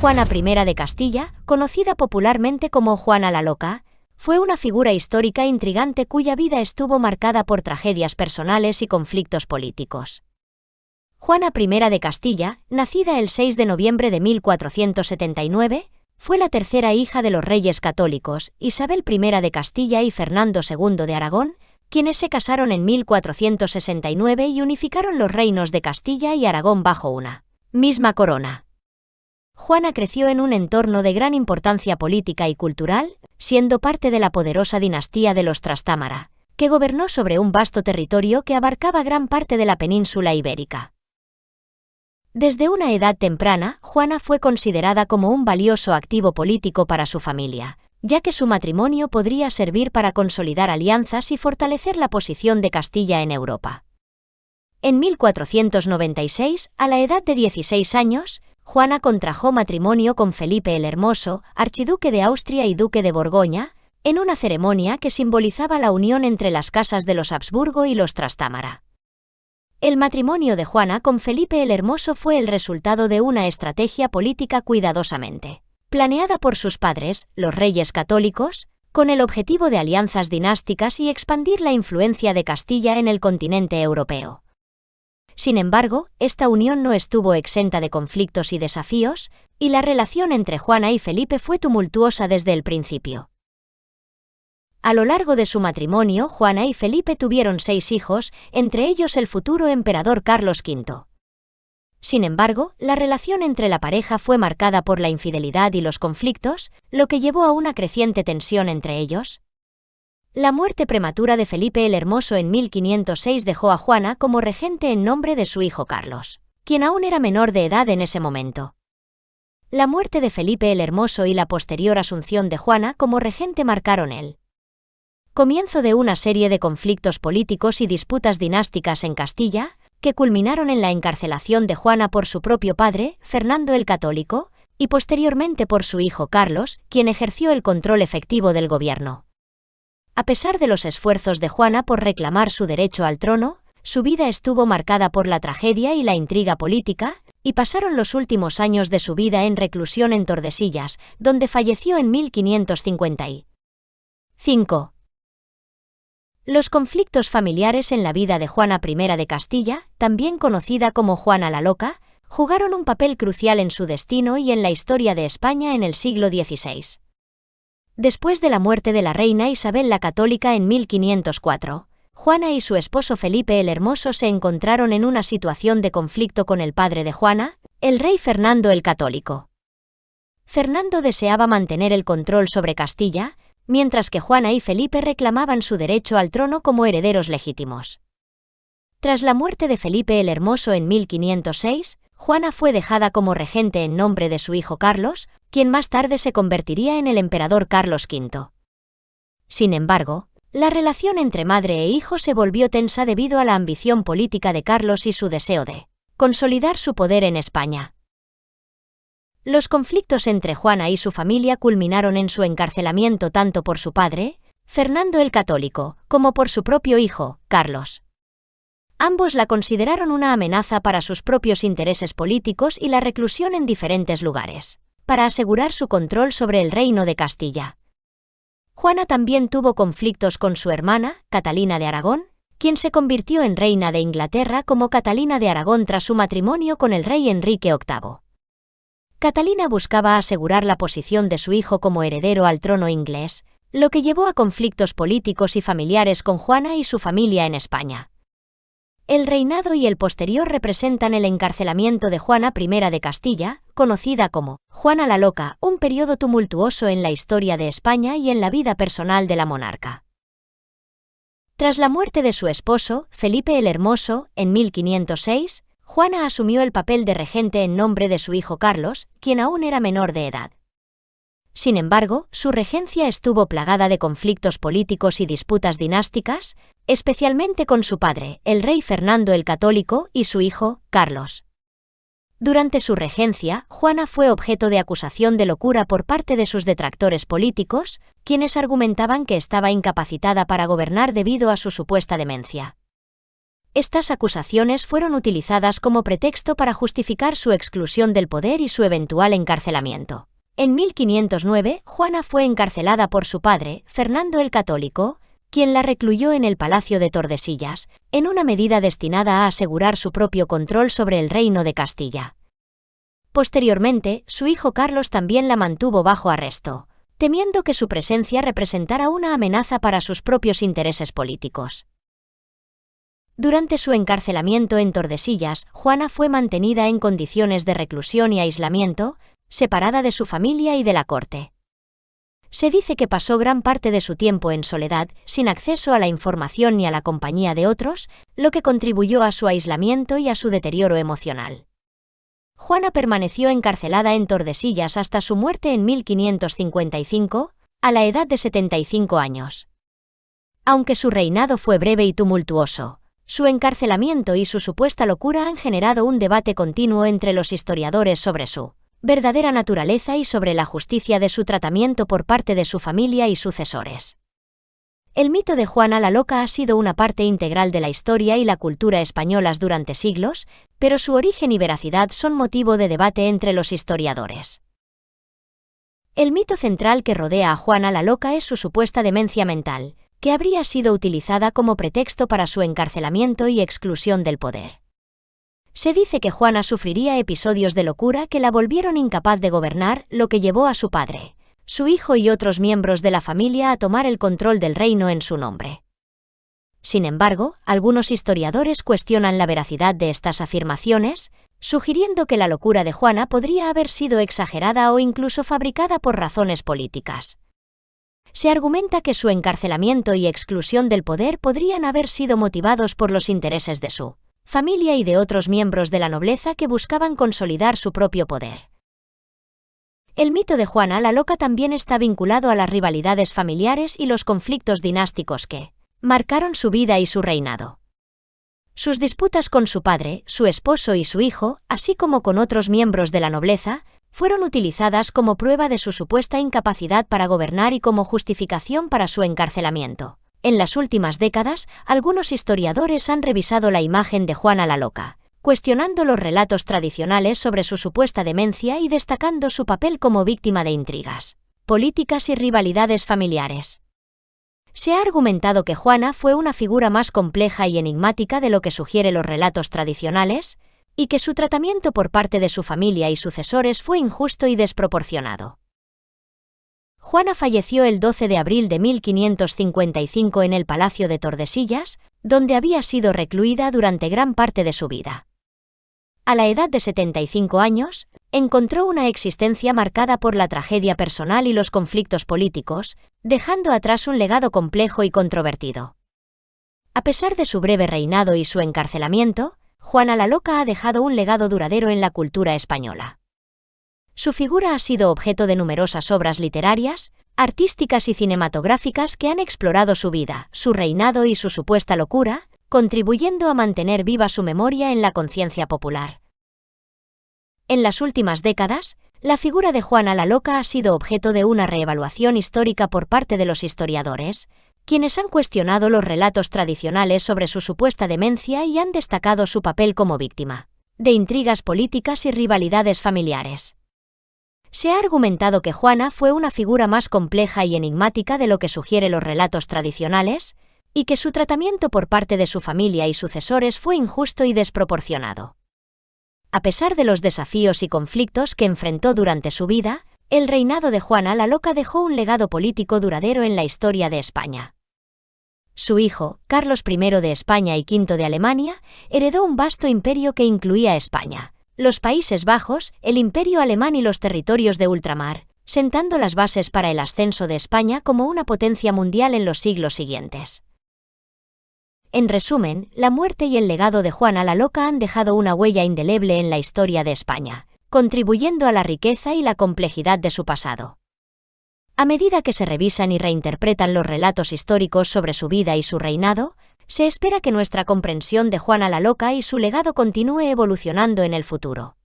Juana I de Castilla, conocida popularmente como Juana la Loca, fue una figura histórica intrigante cuya vida estuvo marcada por tragedias personales y conflictos políticos. Juana I de Castilla, nacida el 6 de noviembre de 1479, fue la tercera hija de los reyes católicos, Isabel I de Castilla y Fernando II de Aragón, quienes se casaron en 1469 y unificaron los reinos de Castilla y Aragón bajo una misma corona. Juana creció en un entorno de gran importancia política y cultural, siendo parte de la poderosa dinastía de los Trastámara, que gobernó sobre un vasto territorio que abarcaba gran parte de la península ibérica. Desde una edad temprana, Juana fue considerada como un valioso activo político para su familia, ya que su matrimonio podría servir para consolidar alianzas y fortalecer la posición de Castilla en Europa. En 1496, a la edad de 16 años, Juana contrajo matrimonio con Felipe el Hermoso, archiduque de Austria y duque de Borgoña, en una ceremonia que simbolizaba la unión entre las casas de los Habsburgo y los Trastámara. El matrimonio de Juana con Felipe el Hermoso fue el resultado de una estrategia política cuidadosamente planeada por sus padres, los reyes católicos, con el objetivo de alianzas dinásticas y expandir la influencia de Castilla en el continente europeo. Sin embargo, esta unión no estuvo exenta de conflictos y desafíos, y la relación entre Juana y Felipe fue tumultuosa desde el principio. A lo largo de su matrimonio, Juana y Felipe tuvieron 6 hijos, entre ellos el futuro emperador Carlos V. Sin embargo, la relación entre la pareja fue marcada por la infidelidad y los conflictos, lo que llevó a una creciente tensión entre ellos. La muerte prematura de Felipe el Hermoso en 1506 dejó a Juana como regente en nombre de su hijo Carlos, quien aún era menor de edad en ese momento. La muerte de Felipe el Hermoso y la posterior asunción de Juana como regente marcaron el comienzo de una serie de conflictos políticos y disputas dinásticas en Castilla, que culminaron en la encarcelación de Juana por su propio padre, Fernando el Católico, y posteriormente por su hijo Carlos, quien ejerció el control efectivo del gobierno. A pesar de los esfuerzos de Juana por reclamar su derecho al trono, su vida estuvo marcada por la tragedia y la intriga política, y pasaron los últimos años de su vida en reclusión en Tordesillas, donde falleció en 1555. Los conflictos familiares en la vida de Juana I de Castilla, también conocida como Juana la Loca, jugaron un papel crucial en su destino y en la historia de España en el siglo XVI. Después de la muerte de la reina Isabel la Católica en 1504, Juana y su esposo Felipe el Hermoso se encontraron en una situación de conflicto con el padre de Juana, el rey Fernando el Católico. Fernando deseaba mantener el control sobre Castilla, mientras que Juana y Felipe reclamaban su derecho al trono como herederos legítimos. Tras la muerte de Felipe el Hermoso en 1506, Juana fue dejada como regente en nombre de su hijo Carlos, quien más tarde se convertiría en el emperador Carlos V. Sin embargo, la relación entre madre e hijo se volvió tensa debido a la ambición política de Carlos y su deseo de consolidar su poder en España. Los conflictos entre Juana y su familia culminaron en su encarcelamiento tanto por su padre, Fernando el Católico, como por su propio hijo, Carlos. Ambos la consideraron una amenaza para sus propios intereses políticos y la reclusión en diferentes lugares, para asegurar su control sobre el reino de Castilla. Juana también tuvo conflictos con su hermana, Catalina de Aragón, quien se convirtió en reina de Inglaterra como Catalina de Aragón tras su matrimonio con el rey Enrique VIII. Catalina buscaba asegurar la posición de su hijo como heredero al trono inglés, lo que llevó a conflictos políticos y familiares con Juana y su familia en España. El reinado y el posterior representan el encarcelamiento de Juana I de Castilla, conocida como Juana la Loca, un periodo tumultuoso en la historia de España y en la vida personal de la monarca. Tras la muerte de su esposo, Felipe el Hermoso, en 1506, Juana asumió el papel de regente en nombre de su hijo Carlos, quien aún era menor de edad. Sin embargo, su regencia estuvo plagada de conflictos políticos y disputas dinásticas, especialmente con su padre, el rey Fernando el Católico, y su hijo, Carlos. Durante su regencia, Juana fue objeto de acusación de locura por parte de sus detractores políticos, quienes argumentaban que estaba incapacitada para gobernar debido a su supuesta demencia. Estas acusaciones fueron utilizadas como pretexto para justificar su exclusión del poder y su eventual encarcelamiento. En 1509, Juana fue encarcelada por su padre, Fernando el Católico, quien la recluyó en el Palacio de Tordesillas, en una medida destinada a asegurar su propio control sobre el reino de Castilla. Posteriormente, su hijo Carlos también la mantuvo bajo arresto, temiendo que su presencia representara una amenaza para sus propios intereses políticos. Durante su encarcelamiento en Tordesillas, Juana fue mantenida en condiciones de reclusión y aislamiento, separada de su familia y de la corte. Se dice que pasó gran parte de su tiempo en soledad, sin acceso a la información ni a la compañía de otros, lo que contribuyó a su aislamiento y a su deterioro emocional. Juana permaneció encarcelada en Tordesillas hasta su muerte en 1555, a la edad de 75 años. Aunque su reinado fue breve y tumultuoso, su encarcelamiento y su supuesta locura han generado un debate continuo entre los historiadores sobre su verdadera naturaleza y sobre la justicia de su tratamiento por parte de su familia y sucesores. El mito de Juana la Loca ha sido una parte integral de la historia y la cultura españolas durante siglos, pero su origen y veracidad son motivo de debate entre los historiadores. El mito central que rodea a Juana la Loca es su supuesta demencia mental, que habría sido utilizada como pretexto para su encarcelamiento y exclusión del poder. Se dice que Juana sufriría episodios de locura que la volvieron incapaz de gobernar, lo que llevó a su padre, su hijo y otros miembros de la familia a tomar el control del reino en su nombre. Sin embargo, algunos historiadores cuestionan la veracidad de estas afirmaciones, sugiriendo que la locura de Juana podría haber sido exagerada o incluso fabricada por razones políticas. Se argumenta que su encarcelamiento y exclusión del poder podrían haber sido motivados por los intereses de su familia y de otros miembros de la nobleza que buscaban consolidar su propio poder. El mito de Juana la Loca también está vinculado a las rivalidades familiares y los conflictos dinásticos que marcaron su vida y su reinado. Sus disputas con su padre, su esposo y su hijo, así como con otros miembros de la nobleza, fueron utilizadas como prueba de su supuesta incapacidad para gobernar y como justificación para su encarcelamiento. En las últimas décadas, algunos historiadores han revisado la imagen de Juana la Loca, cuestionando los relatos tradicionales sobre su supuesta demencia y destacando su papel como víctima de intrigas políticas y rivalidades familiares. Se ha argumentado que Juana fue una figura más compleja y enigmática de lo que sugieren los relatos tradicionales, y que su tratamiento por parte de su familia y sucesores fue injusto y desproporcionado. Juana falleció el 12 de abril de 1555 en el Palacio de Tordesillas, donde había sido recluida durante gran parte de su vida. A la edad de 75 años, encontró una existencia marcada por la tragedia personal y los conflictos políticos, dejando atrás un legado complejo y controvertido. A pesar de su breve reinado y su encarcelamiento, Juana la Loca ha dejado un legado duradero en la cultura española. Su figura ha sido objeto de numerosas obras literarias, artísticas y cinematográficas que han explorado su vida, su reinado y su supuesta locura, contribuyendo a mantener viva su memoria en la conciencia popular. En las últimas décadas, la figura de Juana la Loca ha sido objeto de una reevaluación histórica por parte de los historiadores, quienes han cuestionado los relatos tradicionales sobre su supuesta demencia y han destacado su papel como víctima de intrigas políticas y rivalidades familiares. Se ha argumentado que Juana fue una figura más compleja y enigmática de lo que sugieren los relatos tradicionales, y que su tratamiento por parte de su familia y sucesores fue injusto y desproporcionado. A pesar de los desafíos y conflictos que enfrentó durante su vida, el reinado de Juana la Loca dejó un legado político duradero en la historia de España. Su hijo, Carlos I de España y V de Alemania, heredó un vasto imperio que incluía España, los Países Bajos, el Imperio Alemán y los territorios de ultramar, sentando las bases para el ascenso de España como una potencia mundial en los siglos siguientes. En resumen, la muerte y el legado de Juana la Loca han dejado una huella indeleble en la historia de España, contribuyendo a la riqueza y la complejidad de su pasado. A medida que se revisan y reinterpretan los relatos históricos sobre su vida y su reinado, se espera que nuestra comprensión de Juana la Loca y su legado continúe evolucionando en el futuro.